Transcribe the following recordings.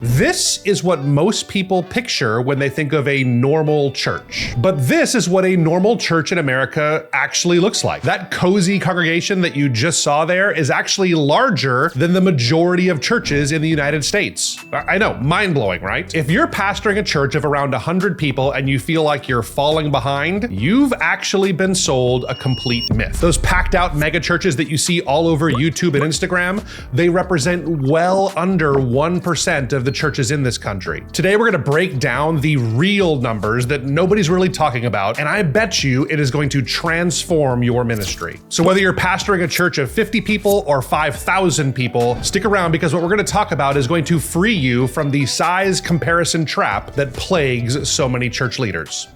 This is what most people picture when they think of a normal church. But this is what a normal church in America actually looks like. That cozy congregation that you just saw there is actually larger than the majority of churches in the United States. I know, mind-blowing, right? If you're pastoring a church of around 100 people and you feel like you're falling behind, you've actually been sold a complete myth. Those packed out mega churches that you see all over YouTube and Instagram, they represent well under 1% of the churches in this country. Today, we're gonna break down the real numbers that nobody's really talking about, and I bet you it is going to transform your ministry. So whether you're pastoring a church of 50 people or 5,000 people, stick around because what we're gonna talk about is going to free you from the size comparison trap that plagues so many church leaders.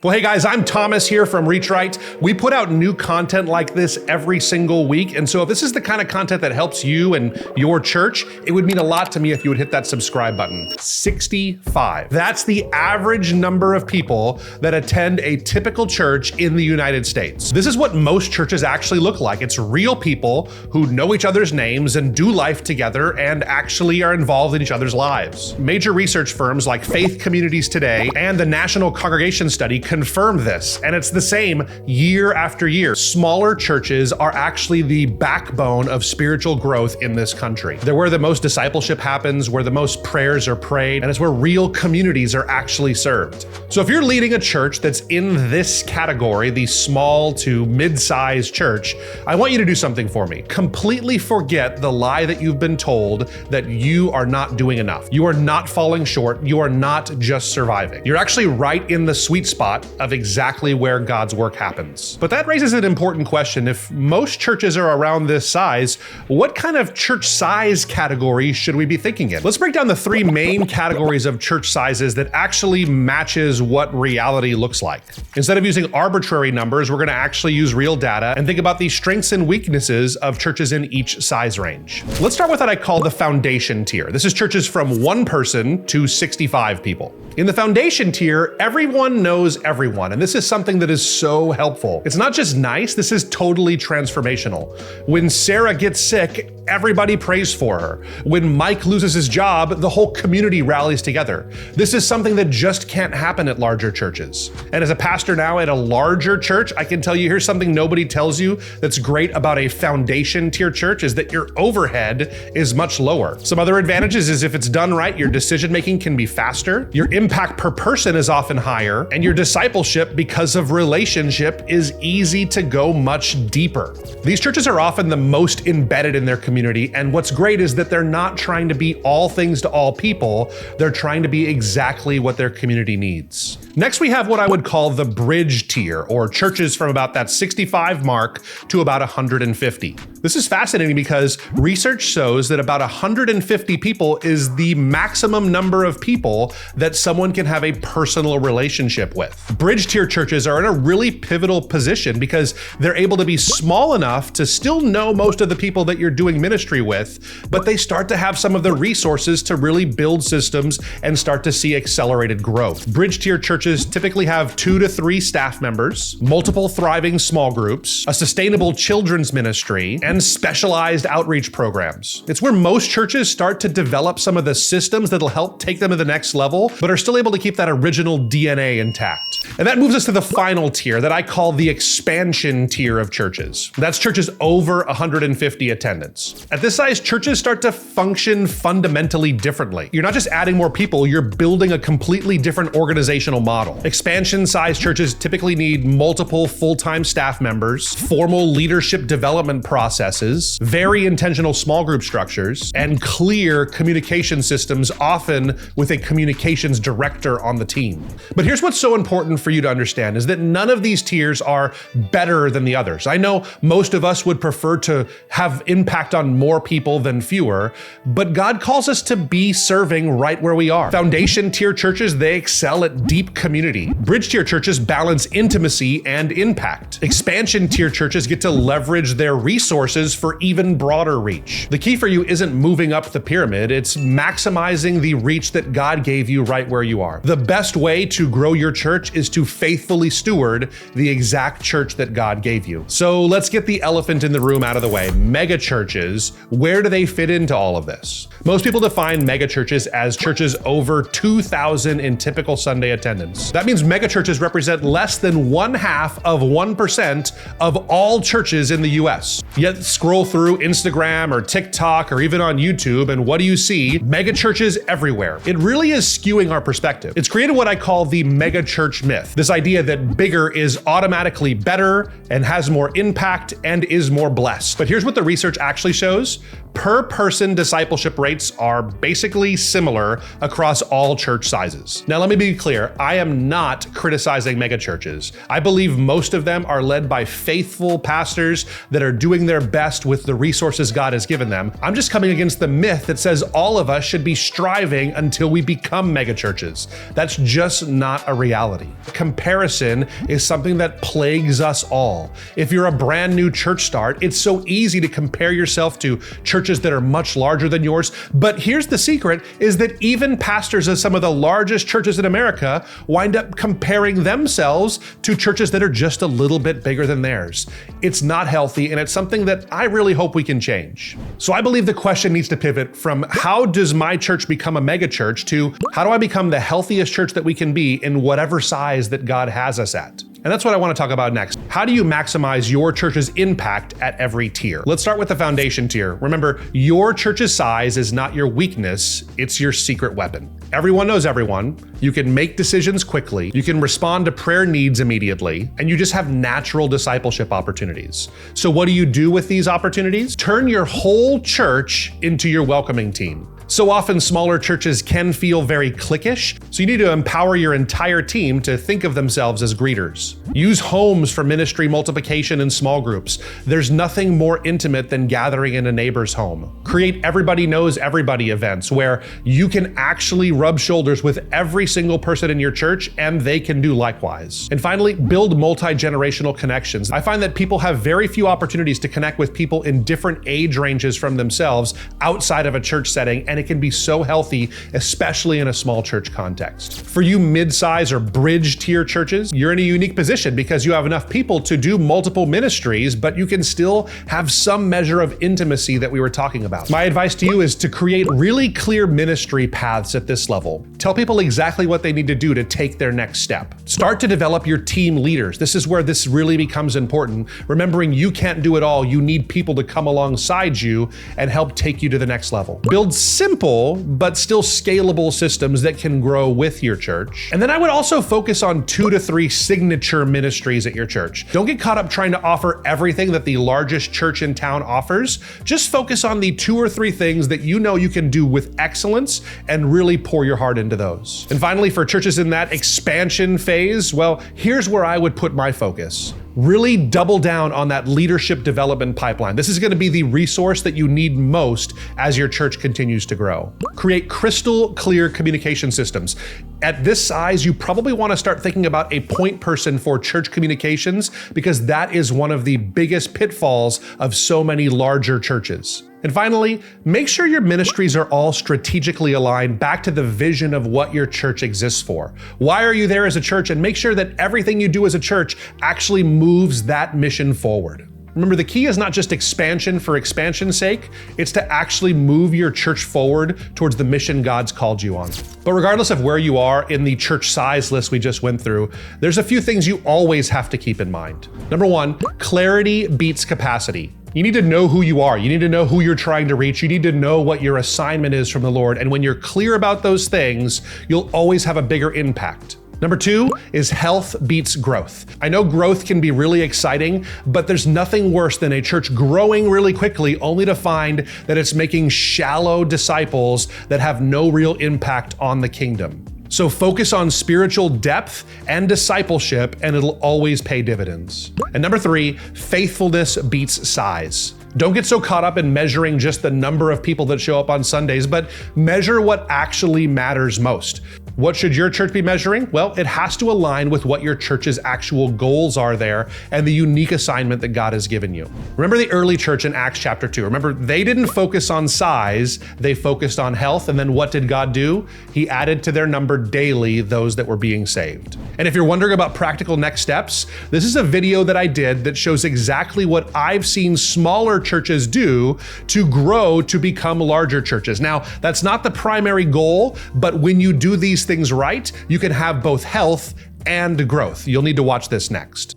Well, hey guys, I'm Thomas here from Reach Right. We put out new content like this every single week. And so if this is the kind of content that helps you and your church, it would mean a lot to me if you would hit that subscribe button. 65. That's the average number of people that attend a typical church in the United States. This is what most churches actually look like. It's real people who know each other's names and do life together and actually are involved in each other's lives. Major research firms like Faith Communities Today and the National Congregation Study confirm this, and it's the same year after year. Smaller churches are actually the backbone of spiritual growth in this country. They're where the most discipleship happens, where the most prayers are prayed, and it's where real communities are actually served. So if you're leading a church that's in this category, the small to mid-sized church, I want you to do something for me. Completely forget the lie that you've been told that you are not doing enough. You are not falling short. You are not just surviving. You're actually right in the sweet spot of exactly where God's work happens. But that raises an important question. If most churches are around this size, what kind of church size category should we be thinking in? Let's break down the three main categories of church sizes that actually matches what reality looks like. Instead of using arbitrary numbers, we're going to actually use real data and think about the strengths and weaknesses of churches in each size range. Let's start with what I call the foundation tier. This is churches from 1 person to 65 people. In the foundation tier, everyone knows everyone, and this is something that is so helpful. It's not just nice, this is totally transformational. When Sarah gets sick, everybody prays for her. When Mike loses his job, the whole community rallies together. This is something that just can't happen at larger churches. And as a pastor now at a larger church, I can tell you here's something nobody tells you that's great about a foundation tier church is that your overhead is much lower. Some other advantages is if it's done right, your decision-making can be faster, your impact per person is often higher, and your discipleship, because of relationship, is easy to go much deeper. These churches are often the most embedded in their community, and what's great is that they're not trying to be all things to all people, they're trying to be exactly what their community needs. Next, we have what I would call the bridge tier, or churches from about that 65 mark to about 150. This is fascinating because research shows that about 150 people is the maximum number of people that someone can have a personal relationship with. Bridge tier churches are in a really pivotal position because they're able to be small enough to still know most of the people that you're doing ministry with, but they start to have some of the resources to really build systems and start to see accelerated growth. Bridge tier churches typically have 2 to 3 staff members, multiple thriving small groups, a sustainable children's ministry, and specialized outreach programs. It's where most churches start to develop some of the systems that'll help take them to the next level, but are still able to keep that original DNA intact. And that moves us to the final tier that I call the expansion tier of churches. That's churches over 150 attendance. At this size, churches start to function fundamentally differently. You're not just adding more people, you're building a completely different organizational model. Expansion size churches typically need multiple full-time staff members, formal leadership development processes, very intentional small group structures, and clear communication systems, often with a communications director on the team. But here's what's so important for you to understand is that none of these tiers are better than the others. I know most of us would prefer to have impact on more people than fewer, but God calls us to be serving right where we are. Foundation tier churches, they excel at deep community. Bridge tier churches balance intimacy and impact. Expansion tier churches get to leverage their resources for even broader reach. The key for you isn't moving up the pyramid, it's maximizing the reach that God gave you right where you are. The best way to grow your church church is to faithfully steward the exact church that God gave you. So let's get the elephant in the room out of the way. Megachurches, where do they fit into all of this? Most people define megachurches as churches over 2,000 in typical Sunday attendance. That means megachurches represent less than 0.5% of all churches in the US. Yet scroll through Instagram or TikTok or even on YouTube, and what do you see? Megachurches everywhere. It really is skewing our perspective. It's created what I call the megachurch myth. This idea that bigger is automatically better and has more impact and is more blessed. But here's what the research actually shows. Per person discipleship rates are basically similar across all church sizes. Now, let me be clear. I am not criticizing megachurches. I believe most of them are led by faithful pastors that are doing their best with the resources God has given them. I'm just coming against the myth that says all of us should be striving until we become megachurches. That's just not a reality. Comparison is something that plagues us all. If you're a brand new church start, it's so easy to compare yourself to churches that are much larger than yours. But here's the secret, is that even pastors of some of the largest churches in America wind up comparing themselves to churches that are just a little bit bigger than theirs. It's not healthy, and it's something that I really hope we can change. So I believe the question needs to pivot from how does my church become a megachurch to how do I become the healthiest church that we can be in whatever size that God has us at? And that's what I want to talk about next. How do you maximize your church's impact at every tier? Let's start with the foundation tier. Remember, your church's size is not your weakness, it's your secret weapon. Everyone knows everyone. You can make decisions quickly. You can respond to prayer needs immediately, and you just have natural discipleship opportunities. So what do you do with these opportunities? Turn your whole church into your welcoming team. So often smaller churches can feel very cliquish, so you need to empower your entire team to think of themselves as greeters. Use homes for ministry multiplication in small groups. There's nothing more intimate than gathering in a neighbor's home. Create everybody knows everybody events where you can actually rub shoulders with every single person in your church and they can do likewise. And finally, build multi-generational connections. I find that people have very few opportunities to connect with people in different age ranges from themselves outside of a church setting, and it can be so healthy, especially in a small church context. For you mid-size or bridge tier churches, you're in a unique position because you have enough people to do multiple ministries, but you can still have some measure of intimacy that we were talking about. My advice to you is to create really clear ministry paths at this level. Tell people exactly what they need to do to take their next step. Start to develop your team leaders. This is where this really becomes important. Remembering you can't do it all, you need people to come alongside you and help take you to the next level. Build simple, but still scalable systems that can grow with your church. And then I would also focus on 2 to 3 signature ministries at your church. Don't get caught up trying to offer everything that the largest church in town offers. Just focus on the 2 or 3 things that you know you can do with excellence and really pour your heart into those. And finally, for churches in that expansion phase, well, here's where I would put my focus. Really double down on that leadership development pipeline. This is going to be the resource that you need most as your church continues to grow. Create crystal clear communication systems. At this size, you probably want to start thinking about a point person for church communications because that is one of the biggest pitfalls of so many larger churches. And finally, make sure your ministries are all strategically aligned back to the vision of what your church exists for. Why are you there as a church? And make sure that everything you do as a church actually moves that mission forward. Remember, the key is not just expansion for expansion's sake, it's to actually move your church forward towards the mission God's called you on. But regardless of where you are in the church size list we just went through, there's a few things you always have to keep in mind. Number 1, clarity beats capacity. You need to know who you are. You need to know who you're trying to reach. You need to know what your assignment is from the Lord. And when you're clear about those things, you'll always have a bigger impact. Number 2 is health beats growth. I know growth can be really exciting, but there's nothing worse than a church growing really quickly only to find that it's making shallow disciples that have no real impact on the kingdom. So focus on spiritual depth and discipleship, and it'll always pay dividends. And number 3, faithfulness beats size. Don't get so caught up in measuring just the number of people that show up on Sundays, but measure what actually matters most. What should your church be measuring? Well, it has to align with what your church's actual goals are there and the unique assignment that God has given you. Remember the early church in Acts chapter 2. Remember, they didn't focus on size, they focused on health. And then what did God do? He added to their number daily those that were being saved. And if you're wondering about practical next steps, this is a video that I did that shows exactly what I've seen smaller churches do to grow to become larger churches. Now, that's not the primary goal, but when you do these things right, you can have both health and growth. You'll need to watch this next.